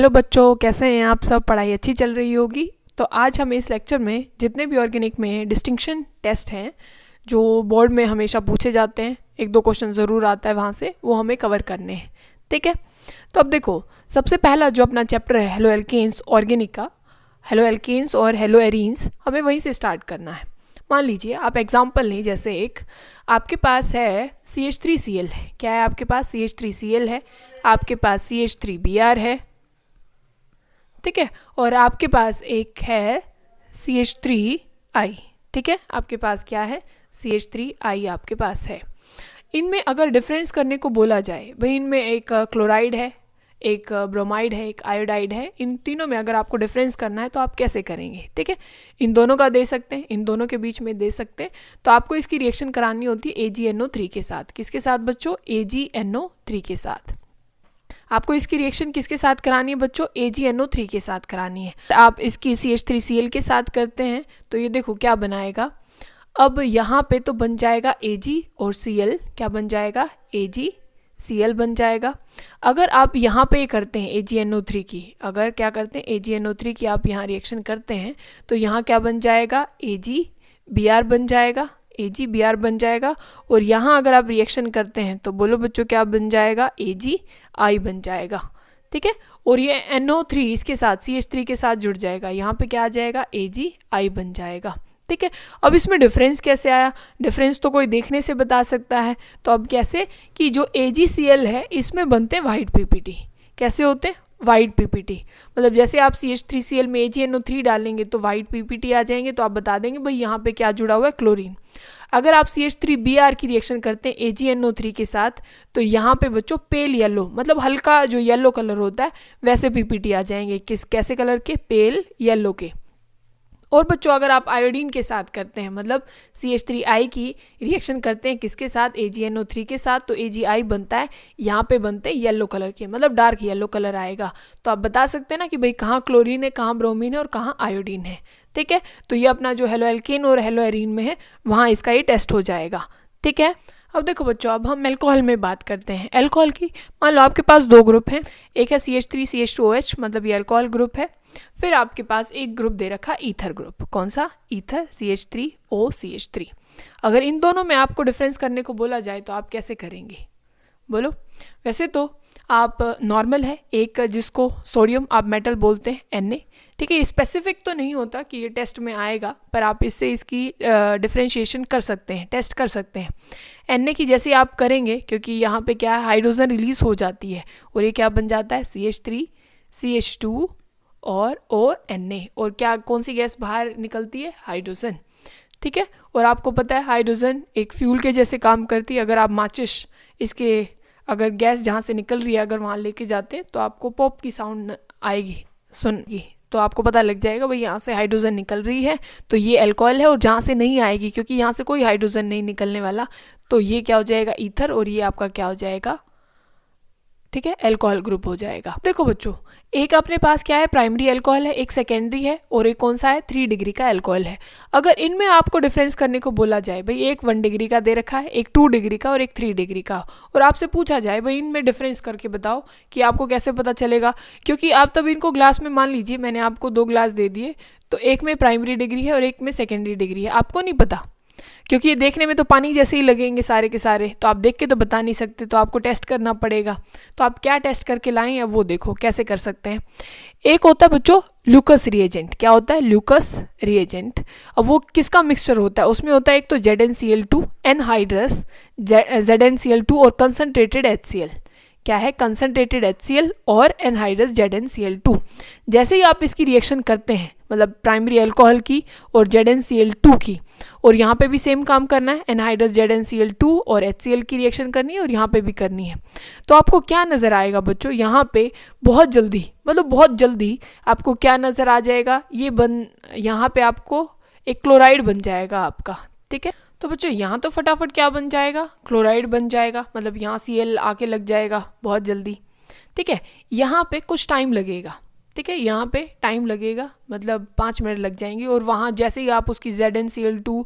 Hello बच्चों, कैसे हैं आप सब? पढ़ाई अच्छी चल रही होगी। तो आज हम इस लेक्चर में जितने भी ऑर्गेनिक में डिस्टिंक्शन टेस्ट हैं जो बोर्ड में हमेशा पूछे जाते हैं, एक दो क्वेश्चन ज़रूर आता है वहाँ से, वो हमें कवर करने हैं। ठीक है, तो अब देखो, सबसे पहला जो अपना चैप्टर है हेलो एल्केन्स ऑर्गेनिक का, हेलो एल्केन्स और हेलो एरीन्स, हमें वहीं से स्टार्ट करना है। मान लीजिए आप एग्जाम्पल लें, जैसे एक आपके पास है CH3Cl है। क्या है आपके पास? CH3Cl है, आपके पास CH3Br है, ठीक है, और आपके पास एक है CH3I। ठीक है, आपके पास क्या है? CH3I आपके पास है। इनमें अगर डिफरेंस करने को बोला जाए, भाई इनमें एक क्लोराइड है, एक ब्रोमाइड है, एक आयोडाइड है, इन तीनों में अगर आपको डिफरेंस करना है तो आप कैसे करेंगे? ठीक है, इन दोनों का दे सकते हैं, इन दोनों के बीच में दे सकते हैं। तो आपको इसकी रिएक्शन करानी होती है AgNO3 के साथ। किसके साथ बच्चों? AgNO3 के साथ। आपको इसकी रिएक्शन किसके साथ करानी है बच्चों? AgNO3 के साथ करानी है। आप इसकी CH3Cl के साथ करते हैं तो ये देखो क्या बनाएगा। अब यहाँ पे तो बन जाएगा Ag और Cl, क्या बन जाएगा? AgCl बन जाएगा। अगर आप यहाँ पे करते हैं AgNO3 की, अगर क्या करते हैं AgNO3 की आप यहाँ रिएक्शन करते हैं तो यहाँ क्या बन जाएगा? AgBr बन जाएगा, AgBr बन जाएगा। और यहाँ अगर आप रिएक्शन करते हैं तो बोलो बच्चों क्या बन जाएगा? AgI बन जाएगा। ठीक है, और ये NO3 इसके साथ CH3 के साथ जुड़ जाएगा, यहाँ पे क्या आ जाएगा? AgI बन जाएगा। ठीक है, अब इसमें डिफरेंस कैसे आया? डिफरेंस तो कोई देखने से बता सकता है। तो अब कैसे कि जो AgCl है इसमें बनते हैं वाइट PPT। कैसे होते हैं? White PPT। मतलब जैसे आप CH3Cl में AgNO3 डालेंगे तो वाइट PPT आ जाएंगे, तो आप बता देंगे भाई यहाँ पे क्या जुड़ा हुआ है? क्लोरीन। अगर आप CH3Br की रिएक्शन करते हैं AgNO3 के साथ तो यहाँ पे बच्चों पेल येलो, मतलब हल्का जो येलो कलर होता है वैसे PPT आ जाएंगे। कैसे कलर के? पेल येलो के। और बच्चों अगर आप आयोडीन के साथ करते हैं, मतलब CH3I की रिएक्शन करते हैं किसके साथ? AgNO3 के साथ, तो AgI बनता है, यहाँ पे बनते हैं येलो कलर के, मतलब डार्क येलो कलर आएगा। तो आप बता सकते हैं ना कि भाई कहाँ क्लोरीन है, कहाँ ब्रोमीन है और कहाँ आयोडीन है। ठीक है, तो ये अपना जो हेलो एल्केन और हेलो एरीन में है वहाँ इसका ये टेस्ट हो जाएगा। ठीक है, अब देखो बच्चों, अब हम एल्कोहल में बात करते हैं। एल्कोहल की मान लो आपके पास दो ग्रुप हैं, एक है CH3CH2OH, मतलब ये अल्कोहल ग्रुप है। फिर आपके पास एक ग्रुप दे रखा ईथर ग्रुप। कौन सा? Ether, CH3OCH3। अगर इन दोनों में आपको डिफरेंस करने को बोला जाए तो आप कैसे करेंगे? बोलो। वैसे तो आप नॉर्मल है, एक जिसको सोडियम आप मेटल बोलते हैं Na। ठीक है, स्पेसिफिक तो नहीं होता कि ये टेस्ट में आएगा, पर आप इससे इसकी डिफरेंशिएशन कर सकते हैं, टेस्ट कर सकते हैं। Na की जैसे आप करेंगे, क्योंकि यहाँ पे क्या है, हाइड्रोजन रिलीज हो जाती है और ये क्या बन जाता है? CH3 CH2 और Na। और क्या कौन सी गैस बाहर निकलती है? हाइड्रोजन। ठीक है, और आपको पता है हाइड्रोजन एक फ्यूल के जैसे काम करती है। अगर आप माचिस इसके अगर गैस जहाँ से निकल रही है अगर वहाँ लेके जाते हैं तो आपको पॉप की साउंड आएगी, सुनगी, तो आपको पता लग जाएगा भाई यहाँ से हाइड्रोजन निकल रही है तो ये अल्कोहल है। और जहाँ से नहीं आएगी, क्योंकि यहाँ से कोई हाइड्रोजन नहीं निकलने वाला, तो ये क्या हो जाएगा? ईथर। और ये आपका क्या हो जाएगा? ठीक है, अल्कोहल ग्रुप हो जाएगा। देखो बच्चों, एक अपने पास क्या है? प्राइमरी अल्कोहल है, एक सेकेंडरी है, और एक कौन सा है? 3 डिग्री का अल्कोहल है। अगर इनमें आपको डिफरेंस करने को बोला जाए, भाई एक 1 डिग्री का दे रखा है, एक 2 डिग्री का और एक 3 डिग्री का, और आपसे पूछा जाए भाई इनमें डिफरेंस करके बताओ, कि आपको कैसे पता चलेगा? क्योंकि आप तब इनको ग्लास में, मान लीजिए मैंने आपको 2 ग्लास दे दिए, तो एक में प्राइमरी डिग्री है और एक में सेकेंडरी डिग्री है। आपको नहीं पता, क्योंकि ये देखने में तो पानी जैसे ही लगेंगे सारे के सारे, तो आप देख के तो बता नहीं सकते, तो आपको टेस्ट करना पड़ेगा। तो आप क्या टेस्ट करके लाएं, अब वो देखो कैसे कर सकते हैं। एक होता है बच्चों ल्यूकस रिएजेंट। क्या होता है? Lucas reagent. अब वो किसका मिक्सचर होता है? उसमें होता है एक तो ZnCl2 एनहाइड्रस, ZnCl2 और कंसनट्रेटेड HCl। क्या है? कंसनट्रेटेड HCl और एनहाइड्रस ZnCl2। जैसे ही आप इसकी रिएक्शन करते हैं, मतलब प्राइमरी अल्कोहल की और ZnCl2 की, और यहाँ पे भी सेम काम करना है, एनहाइड्रस ZnCl2 और HCl की रिएक्शन करनी है और यहाँ पे भी करनी है। तो आपको क्या नज़र आएगा बच्चों? यहाँ पे बहुत जल्दी, मतलब बहुत जल्दी आपको क्या नज़र आ जाएगा? यहाँ पे आपको एक क्लोराइड बन जाएगा आपका। ठीक है, तो बच्चों यहाँ तो फटाफट क्या बन जाएगा? क्लोराइड बन जाएगा, मतलब यहाँ Cl आके लग जाएगा बहुत जल्दी। ठीक है, यहाँ पे कुछ टाइम लगेगा। ठीक है, यहाँ पे टाइम लगेगा, मतलब 5 मिनट लग जाएंगे। और वहाँ जैसे ही आप उसकी ZnCl2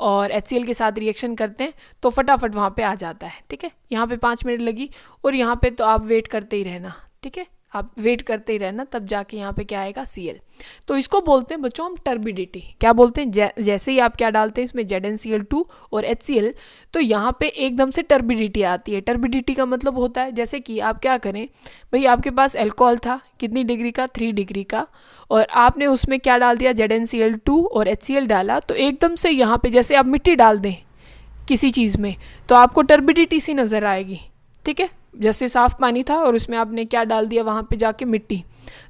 और HCl के साथ रिएक्शन करते हैं तो फटाफट वहाँ पे आ जाता है। ठीक है, यहाँ पे 5 मिनट लगी और यहाँ पे तो आप वेट करते ही रहना। ठीक है, आप वेट करते ही रहना, तब जाके यहाँ पे क्या आएगा Cl। तो इसको बोलते हैं बच्चों हम टर्बिडिटी। क्या बोलते हैं, जैसे ही आप क्या डालते हैं इसमें ZnCl2 और HCl, तो यहाँ पे एकदम से टर्बिडिटी आती है। टर्बिडिटी का मतलब होता है जैसे कि आप क्या करें भाई, आपके पास अल्कोहल था कितनी डिग्री का, 3 डिग्री का, और आपने उसमें क्या डाल दिया, ZnCl2 और HCl डाला, तो एकदम से यहाँ पे जैसे आप मिट्टी डाल दें किसी चीज़ में तो आपको टर्बिडिटी सी नज़र आएगी। ठीक है, जैसे साफ पानी था और उसमें आपने क्या डाल दिया वहाँ पे जाके मिट्टी,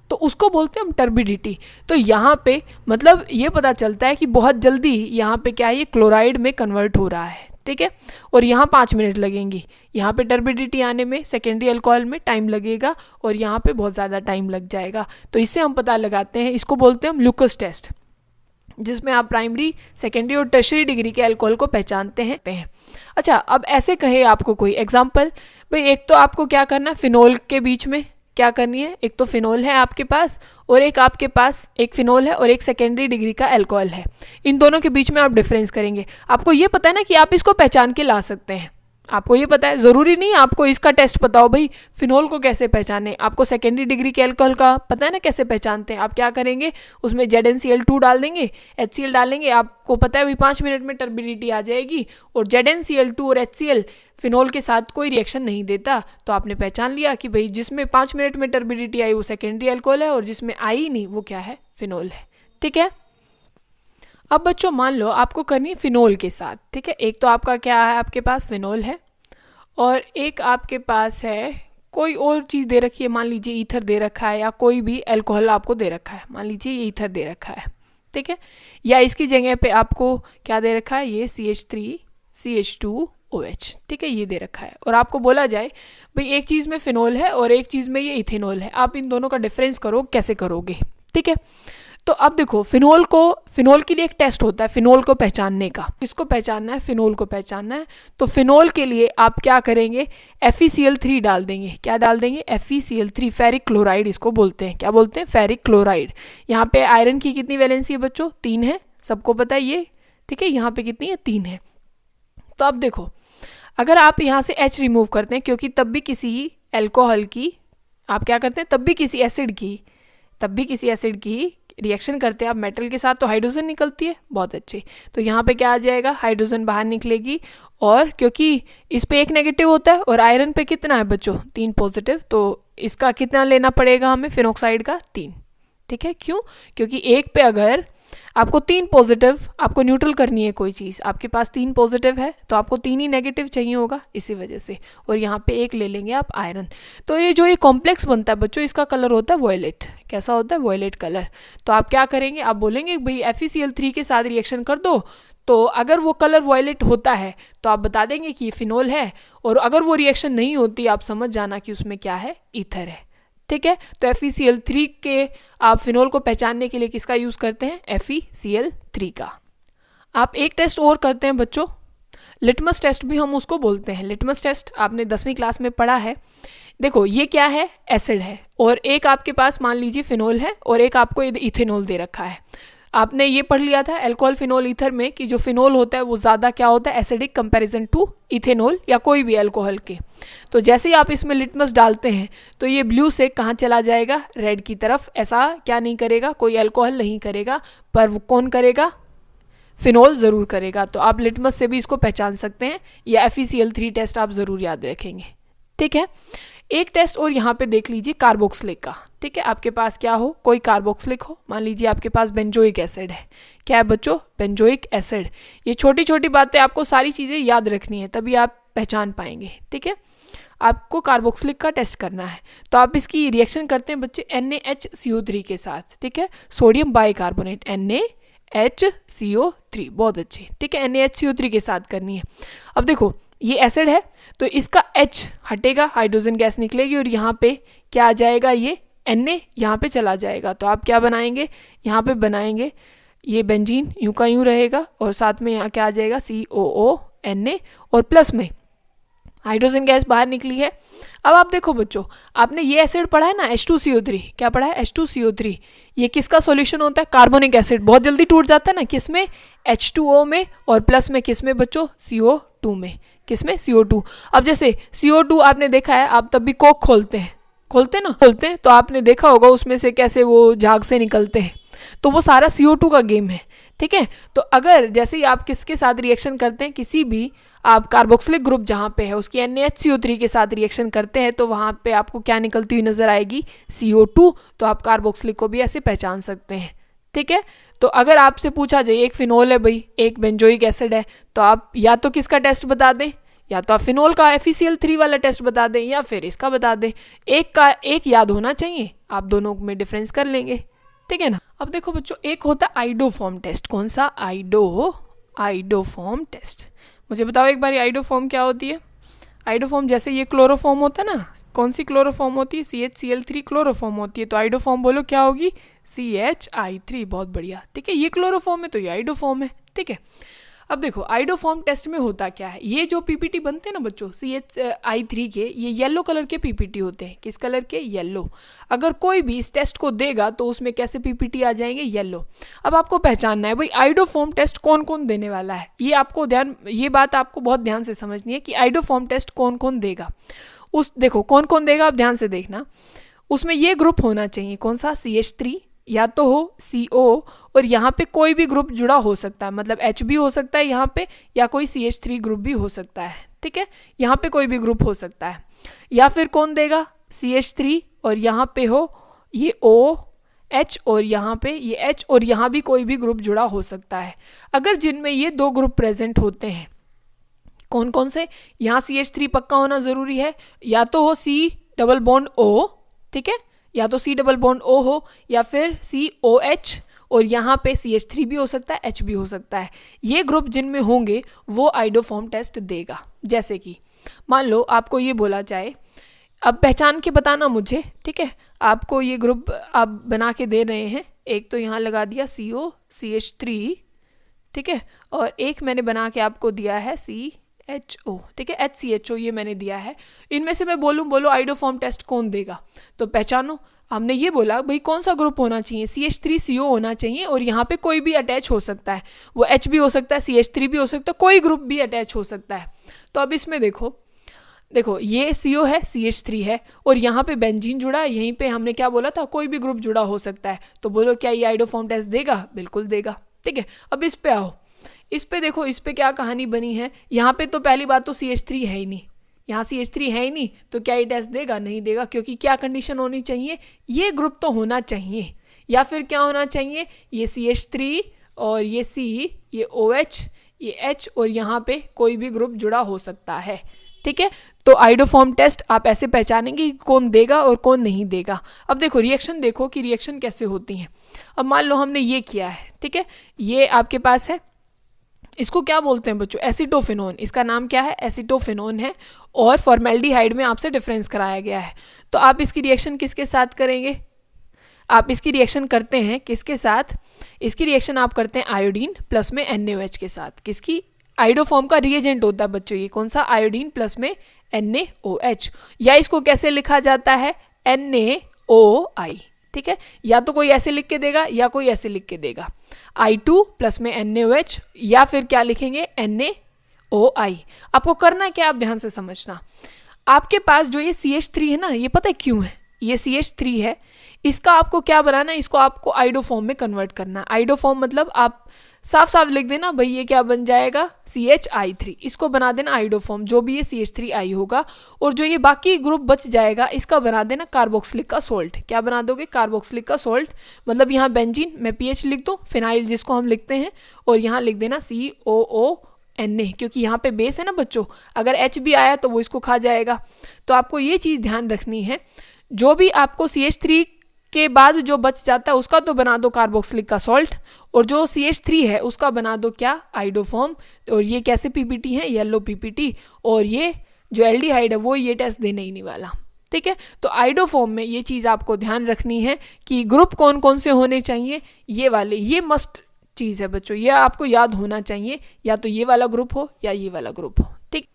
तो उसको बोलते हैं हम टर्बिडिटी। तो यहाँ पे मतलब ये पता चलता है कि बहुत जल्दी यहाँ पे क्या है, ये क्लोराइड में कन्वर्ट हो रहा है। ठीक है, और यहाँ 5 मिनट लगेंगी, यहाँ पे टर्बिडिटी आने में सेकेंडरी अल्कोहल में टाइम लगेगा और यहाँ पे बहुत ज़्यादा टाइम लग जाएगा। तो इससे हम पता लगाते हैं, इसको बोलते हैं हम लुकस टेस्ट, जिसमें आप प्राइमरी, सेकेंडरी और टर्शरी डिग्री के अल्कोहल को पहचानते हैं। अच्छा, अब ऐसे कहे आपको कोई एग्जांपल, भाई एक तो आपको क्या करना है, फिनोल के बीच में क्या करनी है, एक तो फिनोल है आपके पास और एक आपके पास एक फिनोल है और एक सेकेंडरी डिग्री का अल्कोहल है। इन दोनों के बीच में आप डिफरेंस करेंगे। आपको ये पता है ना कि आप इसको पहचान के ला सकते हैं, आपको ये पता है, ज़रूरी नहीं आपको इसका टेस्ट पता हो भाई फिनोल को कैसे पहचाने। आपको सेकेंडरी डिग्री के अल्कोहल का पता है ना कैसे पहचानते हैं। आप क्या करेंगे, उसमें ZnCl2 डाल देंगे, HCl डालेंगे, आपको पता है भाई 5 मिनट में टर्बिडिटी आ जाएगी, और ZnCl2 और HCl फिनोल के साथ कोई रिएक्शन नहीं देता, तो आपने पहचान लिया कि भाई जिसमें 5 मिनट में टर्बिडिटी आई वो सेकेंडरी अल्कोहल है और जिसमें आई नहीं वो क्या है, फिनोल है। ठीक है, अब बच्चों मान लो आपको करनी है फिनोल के साथ। ठीक है, एक तो आपका क्या है, आपके पास फिनोल है और एक आपके पास है कोई और चीज़ दे रखी है, मान लीजिए ईथर दे रखा है या कोई भी अल्कोहल आपको दे रखा है, मान लीजिए ये ईथर दे रखा है। ठीक है, या इसकी जगह पे आपको क्या दे रखा है, ये CH3CH2OH। ठीक है, ये दे रखा है और आपको बोला जाए भाई एक चीज़ में फिनोल है और एक चीज़ में ये इथेनॉल है, आप इन दोनों का डिफरेंस करो, कैसे करोगे। ठीक है, तो अब देखो फिनोल के लिए एक टेस्ट होता है फिनोल को पहचानने का। किसको पहचानना है, फिनोल को पहचानना है। तो फिनोल के लिए आप क्या करेंगे, FeCl3 डाल देंगे। क्या डाल देंगे, FeCl3, फेरिक क्लोराइड इसको बोलते हैं। क्या बोलते हैं, फेरिक क्लोराइड। यहाँ पे आयरन की कितनी वैलेंसी है बच्चों, 3 है, सबको पता है ये। ठीक है, यहाँ पे कितनी है, 3 है। तो अब देखो अगर आप यहाँ से H रिमूव करते हैं, क्योंकि तब भी किसी अल्कोहल की आप क्या करते हैं, तब भी किसी एसिड की रिएक्शन करते हैं आप मेटल के साथ, तो हाइड्रोजन निकलती है। बहुत अच्छे, तो यहाँ पे क्या आ जाएगा, हाइड्रोजन बाहर निकलेगी, और क्योंकि इस पे एक नेगेटिव होता है और आयरन पे कितना है बच्चों, 3 पॉजिटिव, तो इसका कितना लेना पड़ेगा हमें, फिनॉक्साइड का 3। ठीक है, क्यों, क्योंकि एक पे अगर आपको 3 पॉजिटिव, आपको न्यूट्रल करनी है कोई चीज़, आपके पास 3 पॉजिटिव है तो आपको 3 ही नेगेटिव चाहिए होगा, इसी वजह से, और यहाँ पे एक ले लेंगे आप आयरन। तो ये जो ये कॉम्प्लेक्स बनता है बच्चों, इसका कलर होता है वॉयलेट। कैसा होता है, वॉयलेट कलर। तो आप क्या करेंगे, आप बोलेंगे भाई FeCl3 के साथ रिएक्शन कर दो, तो अगर वो कलर वॉयलेट होता है तो आप बता देंगे कि ये फिनोल है, और अगर वो रिएक्शन नहीं होती आप समझ जाना कि उसमें क्या है, ईथर है। ठीक है, तो FeCl3 के आप फिनोल को पहचानने के लिए किसका यूज़ करते हैं, FeCl3 का। आप एक टेस्ट और करते हैं बच्चों, लिटमस टेस्ट भी हम उसको बोलते हैं। लिटमस टेस्ट आपने 10वीं क्लास में पढ़ा है। देखो ये क्या है, एसिड है, और एक आपके पास मान लीजिए फिनोल है और एक आपको इथेनॉल दे रखा है। आपने ये पढ़ लिया था अल्कोहल फिनोल ईथर में कि जो फिनोल होता है वो ज़्यादा क्या होता है, एसिडिक कंपैरिजन टू इथेनॉल या कोई भी अल्कोहल के। तो जैसे ही आप इसमें लिटमस डालते हैं तो ये ब्लू से कहाँ चला जाएगा, रेड की तरफ। ऐसा क्या नहीं करेगा, कोई अल्कोहल नहीं करेगा, पर वो कौन करेगा, फिनोल ज़रूर करेगा। तो आप लिटमस से भी इसको पहचान सकते हैं, या FeCl3 टेस्ट आप ज़रूर याद रखेंगे। ठीक है, एक टेस्ट और यहाँ पे देख लीजिए कार्बोक्सिलिक का। ठीक है, आपके पास क्या हो, कोई कार्बोक्सिलिक हो, मान लीजिए आपके पास बेंजोइक एसिड है। क्या है बच्चों, बेंजोइक एसिड। ये छोटी छोटी बातें आपको सारी चीज़ें याद रखनी है, तभी आप पहचान पाएंगे। ठीक है, आपको कार्बोक्सिलिक का टेस्ट करना है, तो आप इसकी रिएक्शन करते हैं बच्चे NaHCO3 के साथ। ठीक है, सोडियम बाइकार्बोनेट NaHCO3, बहुत अच्छे। ठीक है, NaHCO3 के साथ करनी है। अब देखो ये एसिड है तो इसका H हटेगा, हाइड्रोजन गैस निकलेगी, और यहाँ पे क्या आ जाएगा, ये Na यहाँ पे चला जाएगा। तो आप क्या बनाएंगे, यहाँ पे बनाएंगे ये बेंजीन, यूं का यूं रहेगा, और साथ में यहाँ क्या आ जाएगा, COONA, और प्लस में हाइड्रोजन गैस बाहर निकली है। अब आप देखो बच्चों, आपने ये एसिड पढ़ा है ना, H2CO3। क्या पढ़ा है, H2CO3। ये किसका सॉल्यूशन होता है, कार्बोनिक एसिड। बहुत जल्दी टूट जाता है ना, किसमें, H2O में, और प्लस में किसमें बच्चों, CO2 में। किसमें, CO2। अब जैसे CO2 आपने देखा है, आप तब भी कोक खोलते हैं, खोलते ना, खोलते हैं तो आपने देखा होगा उसमें से कैसे वो झाग से निकलते हैं, तो वो सारा CO2 का गेम है, ठीक है। तो अगर जैसे ही आप किसके साथ रिएक्शन करते हैं, किसी भी आप कार्बोक्सिलिक ग्रुप जहाँ पे है उसकी NaHCO3 के साथ रिएक्शन करते हैं तो वहाँ पे आपको क्या निकलती हुई नज़र आएगी, CO2। तो आप कार्बोक्सिलिक को भी ऐसे पहचान सकते हैं, ठीक है। तो अगर आपसे पूछा जाए एक फिनोल है भाई, एक बेंजोइक एसिड है, तो आप या तो किसका टेस्ट बता दें, या तो आप फिनोल का FeCl3 वाला टेस्ट बता दें या फिर इसका बता दें। एक का एक याद होना चाहिए, आप दोनों में डिफरेंस कर लेंगे, ठीक है ना। अब देखो बच्चों, एक होता है आइडोफॉर्म टेस्ट। कौन सा? Iodoform test. मुझे बताओ एक बार आइडोफॉर्म क्या होती है। आइडोफॉर्म जैसे ये क्लोरोफॉर्म होता है ना, कौन सी क्लोरोफॉर्म होती है? CHCl3 क्लोरोफॉर्म होती है, तो आइडोफॉर्म बोलो क्या होगी? CHI3। बहुत बढ़िया, ठीक है। ये क्लोरोफॉर्म है तो ये आइडोफॉर्म है, ठीक है। अब देखो आइडोफॉर्म टेस्ट में होता क्या है, ये जो PPT बनते हैं ना बच्चों CHI3 के, ये येलो कलर के PPT होते हैं। किस कलर के? येलो। अगर कोई भी इस टेस्ट को देगा तो उसमें कैसे PPT आ जाएंगे? येलो। अब आपको पहचानना है भाई आइडोफॉर्म टेस्ट कौन कौन देने वाला है। ये बात आपको बहुत ध्यान से समझनी है कि आइडोफॉर्म टेस्ट कौन कौन देगा। देखो कौन कौन देगा, आप ध्यान से देखना। उसमें ये ग्रुप होना चाहिए, कौन सा? CH3, या तो हो CO, और यहाँ पे कोई भी ग्रुप जुड़ा हो सकता है, मतलब H भी हो सकता है यहाँ पे, या कोई CH3 ग्रुप भी हो सकता है, ठीक है। यहाँ पे कोई भी ग्रुप हो सकता है। या फिर कौन देगा? CH3 और यहाँ पे हो ये OH, और यहाँ पे ये H, और यहाँ भी कोई भी ग्रुप जुड़ा हो सकता है। अगर जिनमें ये दो ग्रुप प्रेजेंट होते हैं, कौन कौन से? यहाँ CH3 पक्का होना ज़रूरी है, या तो हो C डबल बॉन्ड O, ठीक है, या तो C डबल बॉन्ड O हो, या फिर COH, और यहाँ पे CH3 भी हो सकता है, H भी हो सकता है। ये ग्रुप जिनमें होंगे वो आइडोफॉर्म टेस्ट देगा। जैसे कि मान लो आपको ये बोला जाए, अब पहचान के बताना मुझे, ठीक है। आपको ये ग्रुप आप बना के दे रहे हैं, एक तो यहाँ लगा दिया CO CH3, ठीक है, और एक मैंने बना के आपको दिया है CHO, ठीक है, HCHO ये मैंने दिया है। इनमें से मैं बोलो आइडोफॉर्म टेस्ट कौन देगा, तो पहचानो। हमने ये बोला भाई कौन सा ग्रुप होना चाहिए, CH3CO होना चाहिए, और यहाँ पे कोई भी अटैच हो सकता है, वो H भी हो सकता है, CH3 भी हो सकता है, कोई ग्रुप भी अटैच हो सकता है। तो अब इसमें देखो ये CO है, CH3 है, और यहाँ पे बेंजीन जुड़ा है, यहीं पे हमने क्या बोला था, कोई भी ग्रुप जुड़ा हो सकता है। तो बोलो क्या ये आइडोफॉर्म टेस्ट देगा? बिल्कुल देगा, ठीक है। अब इस पे आओ, इस पे देखो, इस पे क्या कहानी बनी है। यहाँ पे तो पहली बात तो CH3 है ही नहीं, यहाँ CH3 है ही नहीं, तो क्या ये टेस्ट देगा? नहीं देगा, क्योंकि क्या कंडीशन होनी चाहिए, ये ग्रुप तो होना चाहिए, या फिर क्या होना चाहिए, ये CH3 और ये C, ये OH, ये H, और यहाँ पे कोई भी ग्रुप जुड़ा हो सकता है, ठीक है। तो आइडोफॉर्म टेस्ट आप ऐसे पहचानेंगे कि कौन देगा और कौन नहीं देगा। अब देखो रिएक्शन, देखो कि रिएक्शन कैसे होती हैं। अब मान लो हमने ये किया है, ठीक है, ये आपके पास है, इसको क्या बोलते हैं बच्चों? एसिटोफिनोन। इसका नाम क्या है? एसिटोफिनोन है, और फॉर्मेल्डिहाइड में आपसे डिफरेंस कराया गया है। तो आप इसकी रिएक्शन किसके साथ करेंगे? आप इसकी रिएक्शन करते हैं किसके साथ? इसकी रिएक्शन आप करते हैं आयोडीन प्लस में NaOH के साथ। किसकी? आइडोफॉर्म का रिएजेंट होता है बच्चों ये, कौन सा? आयोडीन प्लस में NaOH, या इसको कैसे लिखा जाता है? NaOI, ठीक है। या तो कोई ऐसे लिख के देगा या कोई ऐसे लिख के देगा, I2 प्लस में NaOH, या फिर क्या लिखेंगे? NaOI। आपको करना क्या, आप ध्यान से समझना। आपके पास जो ये CH3 है ना, ये पता है क्यों है? ये CH3 है, इसका आपको क्या बनाना है? इसको आपको आइडोफॉर्म में कन्वर्ट करना है। आइडोफॉर्म मतलब आप साफ साफ लिख देना भाई, ये क्या बन जाएगा? CHI3। इसको बना देना आइडोफॉर्म, जो भी ये CH3I होगा, और जो ये बाकी ग्रुप बच जाएगा इसका बना देना कार्बोक्सिलिक का सोल्ट। क्या बना दोगे? कार्बोक्सिलिक का सोल्ट। मतलब यहाँ बेंजीन, मैं PH लिख दूँ, फिनाइल जिसको हम लिखते हैं, और यहाँ लिख देना COONA, क्योंकि यहाँ पे बेस है ना बच्चों, अगर H भी आया तो वो इसको खा जाएगा। तो आपको ये चीज़ ध्यान रखनी है, जो भी आपको CH3 के बाद जो बच जाता है उसका तो बना दो कार्बोक्सिलिक का सॉल्ट, और जो CH3 है उसका बना दो क्या? आइडोफॉर्म। और ये कैसे PPT है? Yellow PPT। और ये जो एल्डिहाइड है वो ये टेस्ट देने ही नहीं वाला, ठीक है। तो आइडोफॉर्म में ये चीज़ आपको ध्यान रखनी है कि ग्रुप कौन कौन से होने चाहिए, ये वाले, ये मस्ट चीज़ है बच्चों, ये आपको याद होना चाहिए, या तो ये वाला ग्रुप हो या ये वाला ग्रुप हो, ठीक।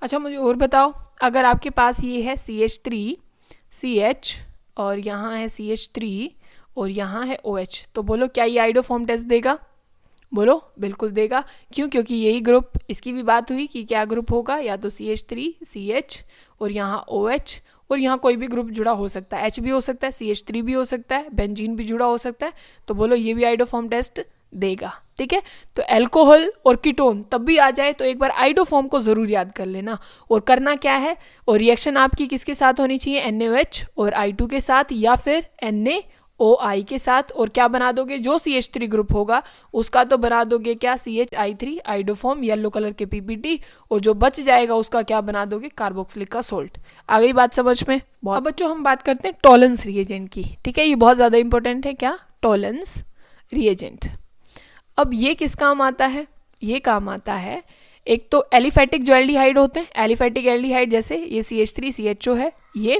अच्छा मुझे और बताओ, अगर आपके पास ये है CH3 CH, और यहाँ है CH3 और यहाँ है OH, तो बोलो क्या ये आइडोफॉर्म टेस्ट देगा? बोलो बिल्कुल देगा। क्यों? क्योंकि यही ग्रुप, इसकी भी बात हुई कि क्या ग्रुप होगा, या तो CH3 CH और यहाँ OH, और यहाँ कोई भी ग्रुप जुड़ा हो सकता है, H भी हो सकता है, CH3 भी हो सकता है, बेंजीन भी जुड़ा हो सकता है। तो बोलो ये भी आइडोफॉर्म टेस्ट देगा। ठीक है, तो अल्कोहल और कीटोन तब भी आ जाए तो एक बार आइडोफॉर्म को ज़रूर याद कर लेना। और करना क्या है, और रिएक्शन आपकी किसके साथ होनी चाहिए, NaOH और I2 के साथ या फिर NaOI के साथ। और क्या बना दोगे, जो CH3 ग्रुप होगा उसका तो बना दोगे क्या, CHI3 आइडोफॉर्म येलो कलर के PPT, और जो बच जाएगा उसका क्या बना दोगे, कार्बोक्सिलिक का सोल्ट। आ गई बात समझ में। अब बच्चों हम बात करते हैं टॉलेंस रिएजेंट की। ठीक है, ये बहुत ज़्यादा इंपॉर्टेंट है, क्या, टॉलेंस रिएजेंट। अब ये किस काम आता है, ये काम आता है एक तो एलिफेटिक जो एल्डिहाइड होते हैं, एलिफेटिक एल्डिहाइड जैसे ये CH3 CHO है ये,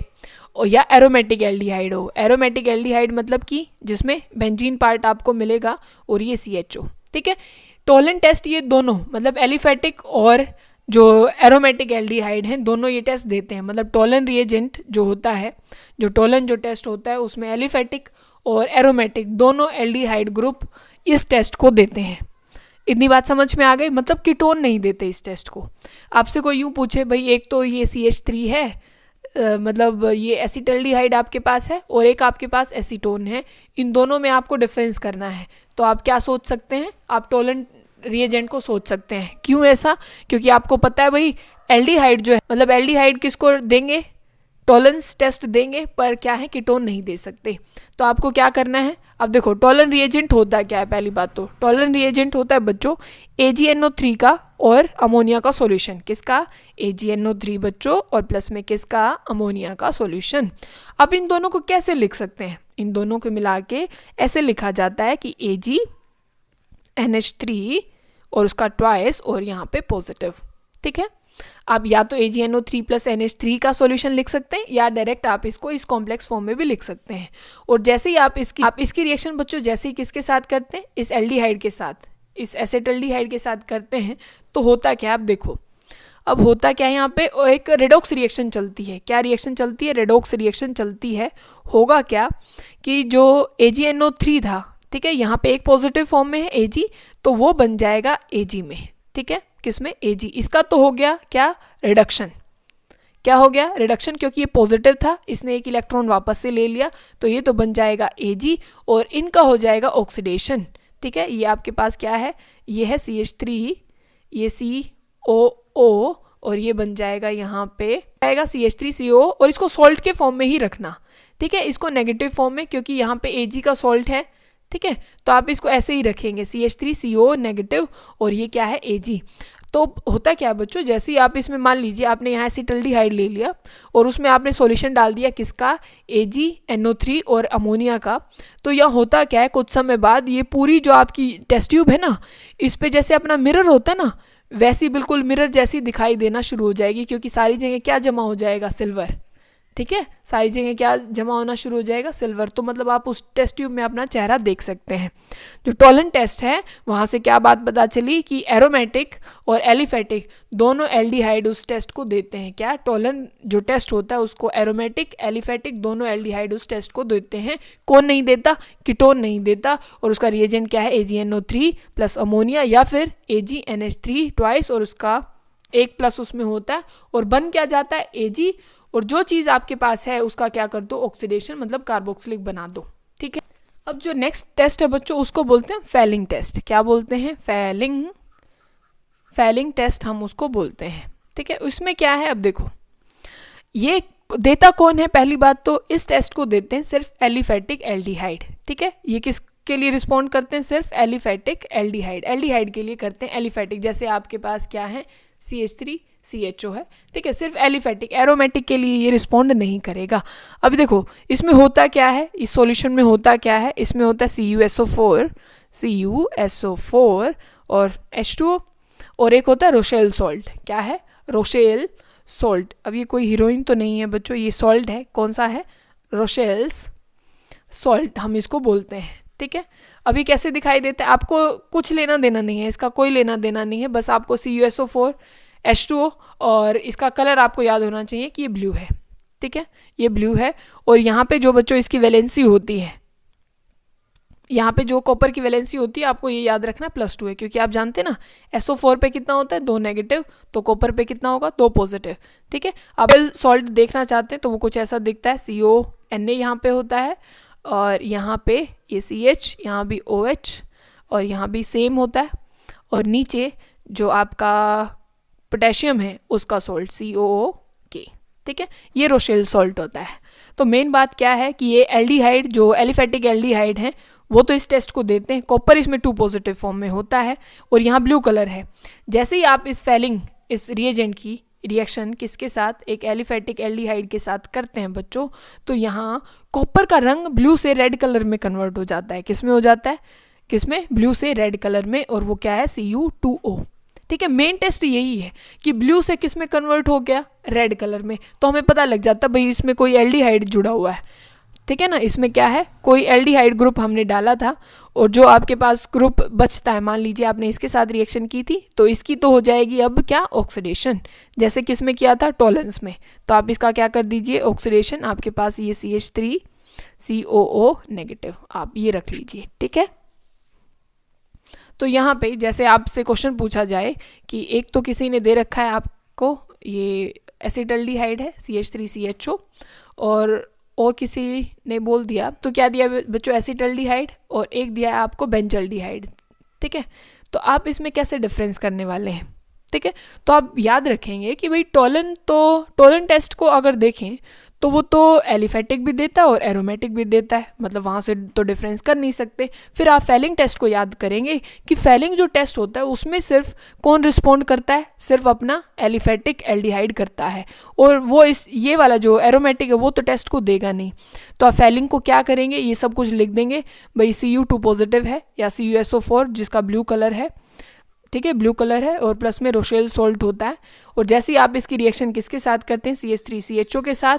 और या एरोमेटिक एल्डिहाइड हो। एरोमेटिक एल्डिहाइड मतलब कि जिसमें बेंजीन पार्ट आपको मिलेगा और ये CHO। ठीक है, टोलन टेस्ट ये दोनों मतलब एलिफेटिक और जो एरोमेटिक एल्डिहाइड हैं दोनों ये टेस्ट देते हैं। मतलब टोलन रिएजेंट जो होता है, जो टोलन जो टेस्ट होता है उसमें एलिफेटिक और एरोमेटिक दोनों एल्डिहाइड ग्रुप इस टेस्ट को देते हैं। इतनी बात समझ में आ गई। मतलब कीटोन नहीं देते इस टेस्ट को। आपसे कोई यूँ पूछे भाई एक तो ये CH3 है, मतलब ये एसिटल्डिहाइड आपके पास है और एक आपके पास एसीटोन है, इन दोनों में आपको डिफरेंस करना है, तो आप क्या सोच सकते हैं, आप टोलन रिएजेंट को सोच सकते हैं। क्यों ऐसा, क्योंकि आपको पता है भाई एल्डिहाइड जो है, मतलब एल्डिहाइड किसको देंगे, टॉलेंस टेस्ट देंगे, पर क्या है कीटोन नहीं दे सकते। तो आपको क्या करना है, अब देखो टॉलन रिएजेंट होता क्या है। पहली बात तो टॉलन रिएजेंट होता है बच्चों AgNO3 का और अमोनिया का सॉल्यूशन। किसका, AgNO3 बच्चों, और प्लस में किसका, अमोनिया का सॉल्यूशन। अब इन दोनों को कैसे लिख सकते हैं, इन दोनों को मिला के ऐसे लिखा जाता है कि AgNH3 और उसका ट्वाइस और यहाँ पे पॉजिटिव। ठीक है, आप या तो AgNO3 प्लस NH3 का सॉल्यूशन लिख सकते हैं या डायरेक्ट आप इसको इस कॉम्प्लेक्स फॉर्म में भी लिख सकते हैं। और जैसे ही आप इसकी रिएक्शन बच्चों जैसे ही किसके साथ करते हैं, इस एल्डिहाइड के साथ, इस एसिटल्डिहाइड के साथ करते हैं तो होता क्या है, आप देखो अब होता क्या है, यहाँ पे एक रेडॉक्स रिएक्शन चलती है। क्या रिएक्शन चलती है, रेडॉक्स रिएक्शन चलती है। होगा क्या कि जो AgNO3 था, ठीक है, यहाँ पे एक पॉजिटिव फॉर्म में है Ag, तो वो बन जाएगा Ag में। ठीक है, किसमें, Ag। इसका तो हो गया क्या, रिडक्शन। क्या हो गया, रिडक्शन, क्योंकि ये पॉजिटिव था, इसने एक इलेक्ट्रॉन वापस से ले लिया, तो ये तो बन जाएगा Ag, और इनका हो जाएगा ऑक्सीडेशन। ठीक है, ये आपके पास क्या है, ये है CH3, ये COO, और ये बन जाएगा यहाँ पे आएगा CH3CO, और इसको सॉल्ट के फॉर्म में ही रखना। ठीक है, इसको नेगेटिव फॉर्म में, क्योंकि यहाँ पे Ag का सॉल्ट है। ठीक है, तो आप इसको ऐसे ही रखेंगे CH3CO नेगेटिव, और ये क्या है, Ag। तो होता क्या है बच्चों, जैसे ही आप इसमें मान लीजिए आपने यहाँ एसिटल्डिहाइड ले लिया और उसमें आपने सॉल्यूशन डाल दिया किसका, AgNO3 और अमोनिया का, तो यह होता क्या है, कुछ समय बाद ये पूरी जो आपकी टेस्ट ट्यूब है ना, इस पे जैसे अपना मिरर होता है ना, वैसी बिल्कुल मिरर जैसी दिखाई देना शुरू हो जाएगी, क्योंकि सारी जगह क्या जमा हो जाएगा, सिल्वर। ठीक है, सारी जगह क्या जमा होना शुरू हो जाएगा, सिल्वर। तो मतलब आप उस टेस्ट ट्यूब में अपना चेहरा देख सकते हैं। जो टॉलन टेस्ट है वहाँ से क्या बात पता चली कि एरोमेटिक और एलिफेटिक दोनों एल्डिहाइड उस टेस्ट को देते हैं। क्या, टॉलन जो टेस्ट होता है उसको एरोमेटिक एलिफेटिक दोनों एल्डिहाइड उस टेस्ट को देते हैं। कौन नहीं देता, कीटोन नहीं देता, और उसका रिएजेंट क्या है, AgNO3 प्लस अमोनिया या फिर AgNH3 ट्वाइस, और उसका एक प्लस उसमें होता है, और बन क्या जाता है, Ag, और जो चीज़ आपके पास है उसका क्या कर दो, ऑक्सीडेशन, मतलब कार्बोक्सिलिक बना दो। ठीक है, अब जो नेक्स्ट टेस्ट है बच्चों उसको बोलते हैं फैलिंग टेस्ट। क्या बोलते हैं, फैलिंग टेस्ट हम उसको बोलते हैं। ठीक है, उसमें क्या है, अब देखो ये देता कौन है, पहली बात तो इस टेस्ट को देते हैं सिर्फ एलिफेटिक एल्डिहाइड। ठीक है, ये किसके लिए रिस्पॉन्ड करते हैं, सिर्फ एलिफेटिक एल्डिहाइड के लिए करते हैं। एलिफेटिक जैसे आपके पास क्या है, CH3 CHO है। ठीक है, सिर्फ एलिफेटिक, एरोमेटिक के लिए ये रिस्पॉन्ड नहीं करेगा। अब देखो इसमें होता क्या है, इस सॉल्यूशन में होता क्या है, इसमें होता है CuSO4 और H2O, और एक होता है रोशेल सॉल्ट। क्या है, रोशेल सॉल्ट। अब ये कोई हीरोइन तो नहीं है बच्चों, ये सॉल्ट है। कौन सा है, रोशेल्स सॉल्ट हम इसको बोलते हैं। ठीक है, अभी कैसे दिखाई देता है, आपको कुछ लेना देना नहीं है, इसका कोई लेना देना नहीं है, बस आपको CuSO4 H2O, और इसका कलर आपको याद होना चाहिए कि ये ब्लू है। ठीक है, ये ब्लू है, और यहाँ पे जो बच्चों इसकी वैलेंसी होती है यहाँ पे जो कॉपर की वैलेंसी होती है आपको ये याद रखना +2 है, क्योंकि आप जानते हैं ना SO4 पे कितना होता है 2 नेगेटिव, तो कॉपर पे कितना होगा 2 पॉजिटिव। ठीक है, अब सॉल्ट देखना चाहते हैं तो वो कुछ ऐसा दिखता है, CONA यहाँ पे होता है और यहाँ पे ये CH, यहाँ भी OH और यहाँ भी सेम होता है, और नीचे जो आपका पोटेशियम है उसका सॉल्ट COOK। ठीक है, ये रोशेल सॉल्ट होता है। तो मेन बात क्या है कि ये एल्डिहाइड जो एलिफेटिक एल्डिहाइड हैं वो तो इस टेस्ट को देते हैं, कॉपर इसमें 2 पॉजिटिव फॉर्म में होता है और यहाँ ब्लू कलर है। जैसे ही आप इस फेलिंग इस रिएजेंट की रिएक्शन किसके साथ, एक एलिफेटिक एल्डिहाइड के साथ करते हैं बच्चों, तो यहाँ कॉपर का रंग ब्लू से रेड कलर में कन्वर्ट हो जाता है। किस में हो जाता है, किसमें, ब्लू से रेड कलर में, और वो क्या है Cu2O। ठीक है, मेन टेस्ट यही है कि ब्लू से किस में कन्वर्ट हो गया, रेड कलर में, तो हमें पता लग जाता भाई इसमें कोई एल्डिहाइड जुड़ा हुआ है। ठीक है ना, इसमें क्या है, कोई एल्डिहाइड ग्रुप हमने डाला था, और जो आपके पास ग्रुप बचता है, मान लीजिए आपने इसके साथ रिएक्शन की थी तो इसकी तो हो जाएगी अब क्या, ऑक्सीडेशन, जैसे किस में किया था, टॉलेंस में। तो आप इसका क्या कर दीजिए, ऑक्सीडेशन, आपके पास ये CH3COO नेगेटिव, आप ये रख लीजिए। ठीक है, तो यहाँ पे जैसे आपसे क्वेश्चन पूछा जाए कि एक तो किसी ने दे रखा है आपको ये एसिटल्डिहाइड है CH3CHO, और किसी ने बोल दिया, तो क्या दिया बच्चों, एसिटल्डिहाइड, और एक दिया है आपको बेंजल्डिहाइड। ठीक है, तो आप इसमें कैसे डिफरेंस करने वाले हैं। ठीक है, तो आप याद रखेंगे कि भाई टोलन टेस्ट को अगर देखें तो वो तो एलिफेटिक भी देता है और एरोमेटिक भी देता है, मतलब वहाँ से तो डिफरेंस कर नहीं सकते। फिर आप फेलिंग टेस्ट को याद करेंगे कि फेलिंग जो टेस्ट होता है उसमें सिर्फ कौन रिस्पॉन्ड करता है, सिर्फ अपना एलिफेटिक एल्डिहाइड करता है, और वो ये वाला जो एरोमेटिक है वो तो टेस्ट को देगा नहीं। तो आप फेलिंग को क्या करेंगे, ये सब कुछ लिख देंगे, भाई Cu2 पॉजिटिव है या CuSO4 जिसका ब्लू कलर है। ठीक है, ब्लू कलर है और प्लस में रोशेल सॉल्ट होता है, और जैसे ही आप इसकी रिएक्शन किसके साथ करते हैं, CH3CHO के साथ,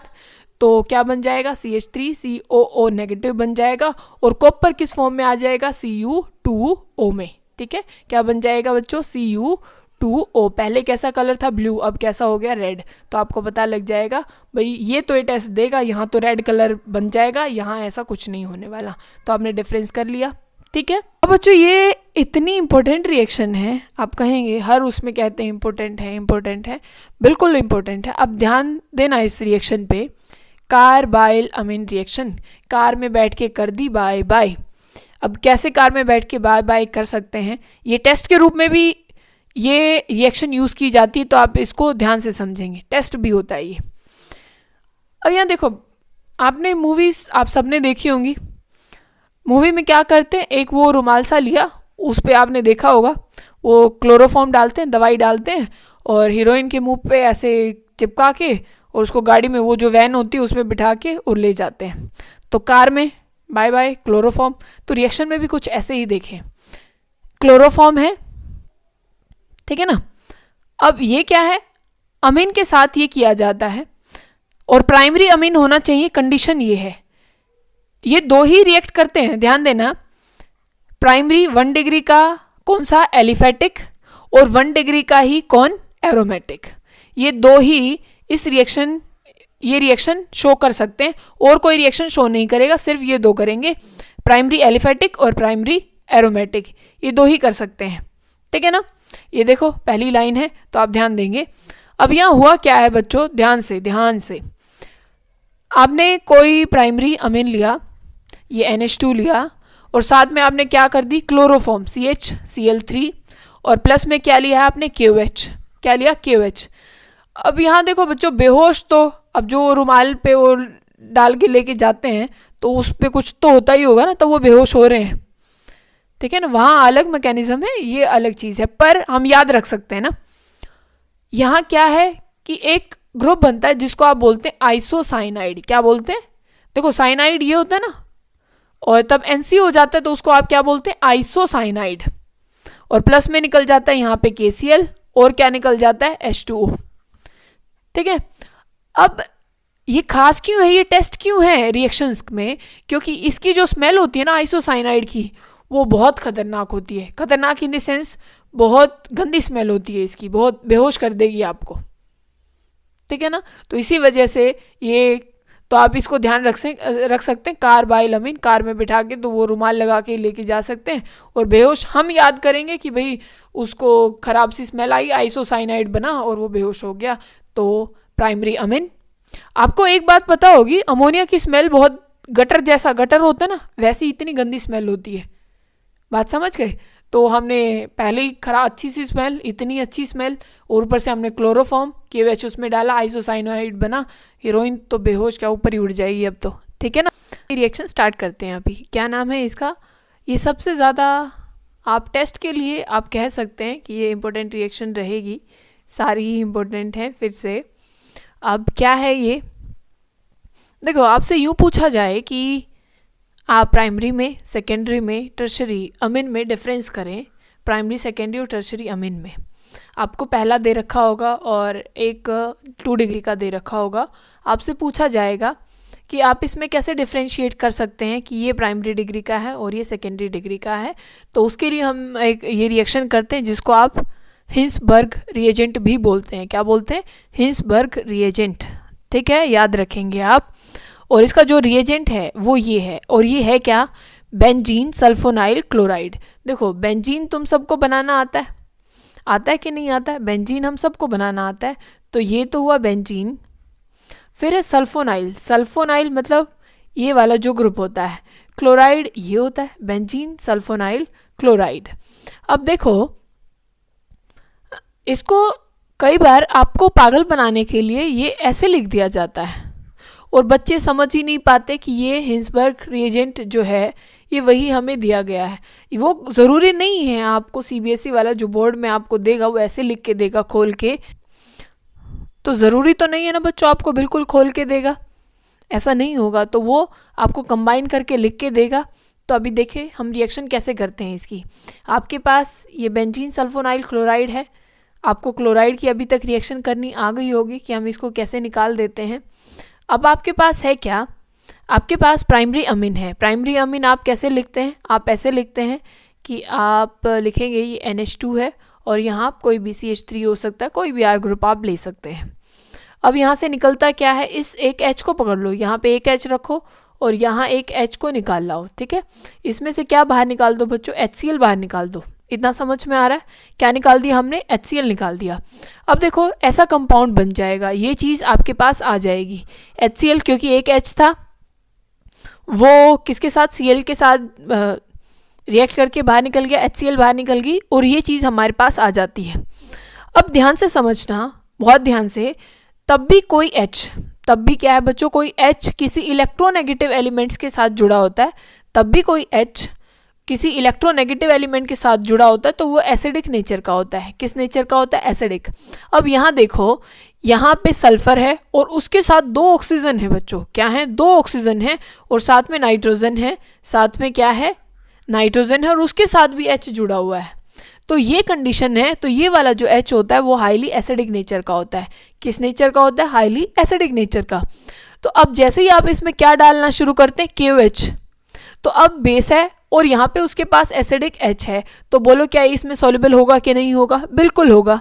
तो क्या बन जाएगा, CH3COO नेगेटिव बन जाएगा, और कॉपर किस फॉर्म में आ जाएगा, Cu2O में। ठीक है, क्या बन जाएगा बच्चों, Cu2O। पहले कैसा कलर था, ब्लू, अब कैसा हो गया, रेड। तो आपको पता लग जाएगा भाई ये तो ये टेस्ट देगा, यहाँ तो रेड कलर बन जाएगा, यहाँ ऐसा कुछ नहीं होने वाला। तो आपने डिफरेंस कर लिया। ठीक है, अब बच्चों ये इतनी इंपॉर्टेंट रिएक्शन है, आप कहेंगे हर उसमें कहते हैं इंपॉर्टेंट है, बिल्कुल इंपॉर्टेंट है। अब ध्यान देना इस रिएक्शन पे, कार्बाइल अमीन रिएक्शन, कार में बैठ के कर दी बाय बाय। अब कैसे कार में बैठ के बाय बाय कर सकते हैं, ये टेस्ट के रूप में भी ये रिएक्शन यूज़ की जाती है, तो आप इसको ध्यान से समझेंगे, टेस्ट भी होता है ये। अब यहाँ देखो, आपने मूवीज़ आप सबने देखी होंगी, मूवी में क्या करते हैं, एक वो रुमाल सा लिया, उस पर आपने देखा होगा वो क्लोरोफॉर्म डालते हैं, दवाई डालते हैं, और हीरोइन के मुंह पे ऐसे चिपका के, और उसको गाड़ी में वो जो वैन होती है उसमें बिठा के और ले जाते हैं। तो कार में बाय बाय क्लोरोफॉर्म, तो रिएक्शन में भी कुछ ऐसे ही देखें, क्लोरोफॉर्म है। ठीक है ना, अब ये क्या है, अमीन के साथ ये किया जाता है, और प्राइमरी अमीन होना चाहिए, कंडीशन ये है। ये दो ही रिएक्ट करते हैं, ध्यान देना, प्राइमरी 1 डिग्री का कौन सा, एलिफेटिक, और 1 डिग्री का ही कौन, एरोमेटिक। ये दो ही इस रिएक्शन ये रिएक्शन शो कर सकते हैं, और कोई रिएक्शन शो नहीं करेगा, सिर्फ ये दो करेंगे, प्राइमरी एलिफेटिक और प्राइमरी एरोमेटिक, ये दो ही कर सकते हैं। ठीक है ना, ये देखो पहली लाइन है, तो आप ध्यान देंगे। अब यहाँ हुआ क्या है बच्चों, ध्यान से आपने कोई प्राइमरी अमीन लिया, ये NH2 लिया, और साथ में आपने क्या कर दी, क्लोरोफॉर्म CHCl3, और प्लस में क्या लिया है आपने, KOH, क्या लिया, KOH। अब यहाँ देखो बच्चों, बेहोश तो अब जो रुमाल पे वो डाल के लेके जाते हैं तो उस पर कुछ तो होता ही होगा ना, तो वो बेहोश हो रहे हैं। ठीक है ना, वहाँ अलग मैकेनिज्म है, ये अलग चीज़ है, पर हम याद रख सकते हैं ना, यहाँ क्या है कि एक ग्रुप बनता है जिसको आप बोलते हैं आइसोसाइनाइड। क्या बोलते हैं, देखो साइनाइड ये होता है ना, और तब NC हो जाता है तो उसको आप क्या बोलते हैं, आइसोसाइनाइड, और प्लस में निकल जाता है यहाँ पे KCl, और क्या निकल जाता है, H2O। ठीक है, अब ये खास क्यों है, ये टेस्ट क्यों है रिएक्शंस में, क्योंकि इसकी जो स्मेल होती है ना आइसोसाइनाइड की, वो बहुत खतरनाक होती है, खतरनाक इन द सेंस बहुत गंदी स्मेल होती है इसकी, बहुत बेहोश कर देगी आपको। ठीक है ना, तो इसी वजह से ये तो आप इसको ध्यान रख सकते हैं, कार्बाइल अमीन, कार में बिठा के तो वो रुमाल लगा के लेके जा सकते हैं। और बेहोश हम याद करेंगे कि भाई उसको ख़राब सी स्मेल आई, आइसोसाइनाइड बना और वो बेहोश हो गया, तो प्राइमरी अमीन। आपको एक बात पता होगी, अमोनिया की स्मेल बहुत गटर जैसा, गटर होता है ना, वैसी इतनी गंदी स्मेल होती है। बात समझ गए? तो हमने पहले ही खराब अच्छी सी स्मेल, इतनी अच्छी स्मेल, और ऊपर से हमने क्लोरोफॉर्म KOH उसमें डाला, आइसोसाइनाइड बना, हीरोइन तो बेहोश क्या ऊपर ही उड़ जाएगी अब तो, ठीक है ना। रिएक्शन स्टार्ट करते हैं अभी। क्या नाम है इसका? ये सबसे ज़्यादा आप टेस्ट के लिए आप कह सकते हैं कि ये इम्पोर्टेंट रिएक्शन रहेगी, सारी ही इम्पोर्टेंट हैं। फिर से अब क्या है ये, देखो आपसे यूँ पूछा जाए कि आप प्राइमरी में, सेकेंडरी में, टर्शरी अमीन में डिफरेंस करें, प्राइमरी, सेकेंडरी और टर्शरी अमीन में। आपको पहला दे रखा होगा और एक 2 डिग्री का दे रखा होगा। आपसे पूछा जाएगा कि आप इसमें कैसे डिफरेंशिएट कर सकते हैं कि ये प्राइमरी डिग्री का है और ये सेकेंडरी डिग्री का है। तो उसके लिए हम एक ये रिएक्शन करते हैं जिसको आप हिंसबर्ग रिएजेंट भी बोलते हैं। क्या बोलते हैं? हिंसबर्ग रिएजेंट, ठीक है, याद रखेंगे आप। और इसका जो रिएजेंट है वो ये है, और ये है क्या? Benzene sulfonyl chloride. देखो बेंजीन तुम सबको बनाना आता है, आता है कि नहीं आता है? बेंजीन हम सबको बनाना आता है, तो ये तो हुआ बेंजीन। फिर है सल्फोनाइल, सल्फोनाइल मतलब ये वाला जो ग्रुप होता है, क्लोराइड ये होता है, बेंजीन सल्फोनाइल क्लोराइड। अब देखो इसको कई बार आपको पागल बनाने के लिए ये ऐसे लिख दिया जाता है और बच्चे समझ ही नहीं पाते कि ये हिंसबर्ग रिएजेंट जो है ये वही हमें दिया गया है। वो ज़रूरी नहीं है आपको CBSE वाला जो बोर्ड में आपको देगा वो ऐसे लिख के देगा खोल के, तो ज़रूरी तो नहीं है ना बच्चों आपको बिल्कुल खोल के देगा, ऐसा नहीं होगा। तो वो आपको कंबाइन करके लिख के देगा। तो अभी देखें हम रिएक्शन कैसे करते हैं इसकी। आपके पास ये बेंजीन सल्फोनाइल क्लोराइड है, आपको क्लोराइड की अभी तक रिएक्शन करनी आ गई होगी कि हम इसको कैसे निकाल देते हैं। अब आपके पास है क्या? आपके पास प्राइमरी अमीन है। प्राइमरी अमीन आप कैसे लिखते हैं? आप ऐसे लिखते हैं कि आप लिखेंगे ये NH2 है और यहाँ कोई भी CH3 हो सकता है, कोई भी R ग्रुप आप ले सकते हैं। अब यहाँ से निकलता क्या है? इस एक H को पकड़ लो, यहाँ पे एक H रखो और यहाँ एक H को निकाल लाओ, ठीक है। इसमें से क्या बाहर निकाल दो बच्चों? HCl बाहर निकाल दो। इतना समझ में आ रहा है? क्या निकाल दिया हमने? HCl निकाल दिया। अब देखो ऐसा कंपाउंड बन जाएगा, ये चीज़ आपके पास आ जाएगी। HCl क्योंकि एक H था वो किसके साथ? Cl के साथ रिएक्ट करके बाहर निकल गया, HCl बाहर निकल गई और ये चीज़ हमारे पास आ जाती है। अब ध्यान से समझना, बहुत ध्यान से, तब भी कोई H, तब भी क्या है बच्चों? कोई H किसी इलेक्ट्रोनेगेटिव एलिमेंट्स के साथ जुड़ा होता है, तब भी कोई H किसी इलेक्ट्रोनेगेटिव एलिमेंट के साथ जुड़ा होता है तो वो एसिडिक नेचर का होता है। किस नेचर का होता है? एसिडिक। अब यहाँ देखो, यहाँ पे सल्फर है और उसके साथ 2 ऑक्सीजन है बच्चों। क्या है? 2 ऑक्सीजन है और साथ में नाइट्रोजन है, साथ में क्या है? नाइट्रोजन है और उसके साथ भी H जुड़ा हुआ है। तो ये कंडीशन है, तो ये वाला जो H होता है वो हाईली एसिडिक नेचर का होता है। किस नेचर का होता है? हाईली एसिडिक नेचर का। तो अब जैसे ही आप इसमें क्या डालना शुरू करते हैं? KOH। तो अब बेस है और यहाँ पे उसके पास एसिडिक H है, तो बोलो क्या इसमें सॉल्युबल होगा कि नहीं होगा? बिल्कुल होगा।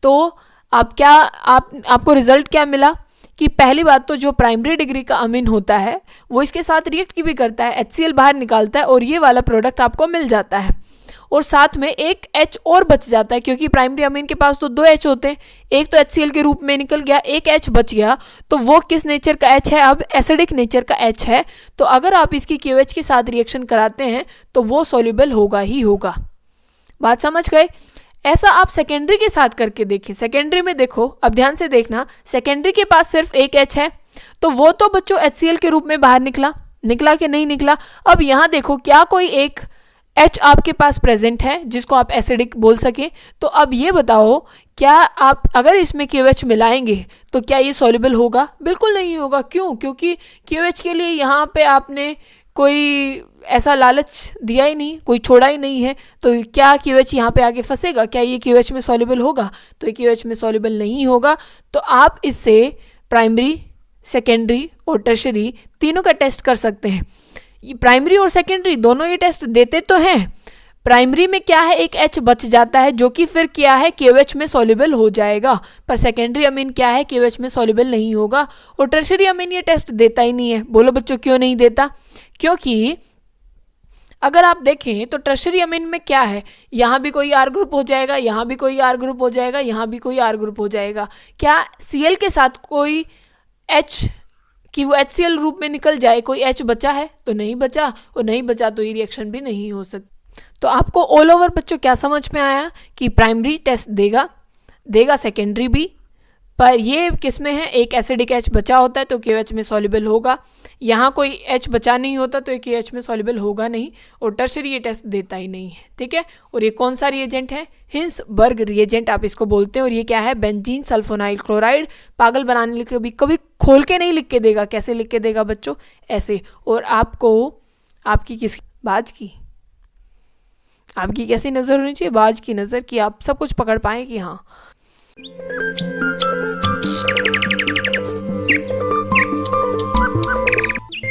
तो आप क्या आपको रिजल्ट क्या मिला कि पहली बात तो जो प्राइमरी डिग्री का अमीन होता है वो इसके साथ रिएक्ट की भी करता है, HCl बाहर निकालता है और ये वाला प्रोडक्ट आपको मिल जाता है और साथ में एक H और बच जाता है क्योंकि प्राइमरी अमीन के पास तो 2 H होते हैं, एक तो HCl के रूप में निकल गया, एक H बच गया, तो वो किस नेचर का H है? अब एसिडिक नेचर का H है। तो अगर आप इसकी KOH के साथ रिएक्शन कराते हैं तो वो सॉल्युबल होगा ही होगा। बात समझ गए? ऐसा आप सेकेंडरी के साथ करके देखिए। सेकेंडरी में देखो, अब ध्यान से देखना, सेकेंडरी के पास सिर्फ एक H है तो वो तो बच्चों HCl के रूप में बाहर निकला कि नहीं निकला? अब यहाँ देखो, क्या कोई एक H आपके पास प्रेजेंट है जिसको आप एसिडिक बोल सकें? तो अब ये बताओ, क्या आप अगर इसमें KOH मिलाएंगे तो क्या ये सॉल्युबल होगा? बिल्कुल नहीं होगा। क्यों? क्योंकि KOH के लिए यहाँ पे आपने कोई ऐसा लालच दिया ही नहीं, कोई छोड़ा ही नहीं है, तो क्या KOH यहाँ पे आके फंसेगा? क्या ये KOH में सॉल्युबल होगा? तो ये KOH में सॉल्युबल नहीं होगा। तो आप इससे प्राइमरी, सेकेंडरी और टर्शरी तीनों का टेस्ट कर सकते हैं। प्राइमरी और सेकेंडरी दोनों ये टेस्ट देते तो हैं, प्राइमरी में क्या है, एक H बच जाता है जो कि फिर क्या है KOH में सॉल्युबल हो जाएगा, पर सेकेंडरी अमीन क्या है KOH में सॉल्युबल नहीं होगा। और टर्शरी अमीन ये टेस्ट देता ही नहीं है। बोलो बच्चों क्यों नहीं देता? क्योंकि अगर आप देखें तो टर्शरी अमीन में क्या है, यहाँ भी कोई R ग्रुप हो जाएगा, यहाँ भी कोई R ग्रुप हो जाएगा, यहाँ भी कोई R ग्रुप हो जाएगा। क्या Cl के साथ कोई H कि वो HCl रूप में निकल जाए, कोई H बचा है? तो नहीं बचा, और नहीं बचा तो ये रिएक्शन भी नहीं हो सकती। तो आपको ऑल ओवर बच्चों क्या समझ में आया कि प्राइमरी टेस्ट देगा सेकेंडरी भी, पर ये किस में है, एक एसिडिक H बचा होता है तो KOH में सॉल्युबल होगा, यहाँ कोई H बचा नहीं होता तो KOH में सॉल्युबल होगा नहीं, और टर्शरी ये टेस्ट देता ही नहीं है। ठीक है, और ये कौन सा रिएजेंट है? हिंसबर्ग रिएजेंट आप इसको बोलते हैं। और ये क्या है? Benzene sulfonyl chloride. पागल बनाने के लिए कभी खोल के नहीं लिख के देगा। कैसे लिख के देगा बच्चों? ऐसे। और आपको आपकी किस बाज की आपकी कैसी नज़र होनी चाहिए? बाज की नज़र, कि आप सब कुछ पकड़ पाएँ कि हाँ